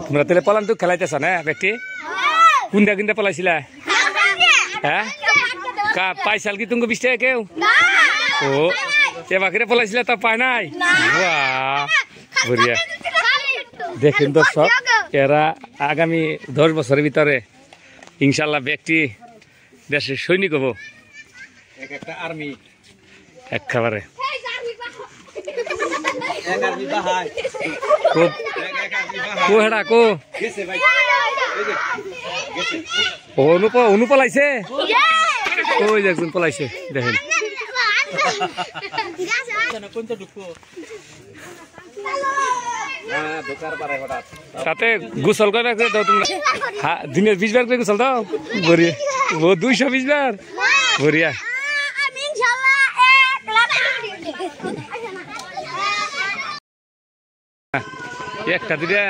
তোমরা তাহলে পলান তো খেলাইতেছ না ব্যক্তি কোনটা কোনটা পলাইছিলা হ্যাঁ পাইছাল কি তুমি 20 টাকা কেউ ও এবারে পলাইছিলা তা পায় নাই বাহ বড়িয়া দেখেন দর্শক এরা আগামী 10 বছরের ভিতরে ইনশাল্লাহ ব্যক্তি দেশের সৈনিক হবো একটা আর্মি একেবারে অনু পলাইছে ওই একজন পলাইছে দেখেন তাতে গোসল করে দাও তোমরা দিনের 20 বার করে গোসল দাও বড়িয়া 220 বার বড়িয়া একটা দুটা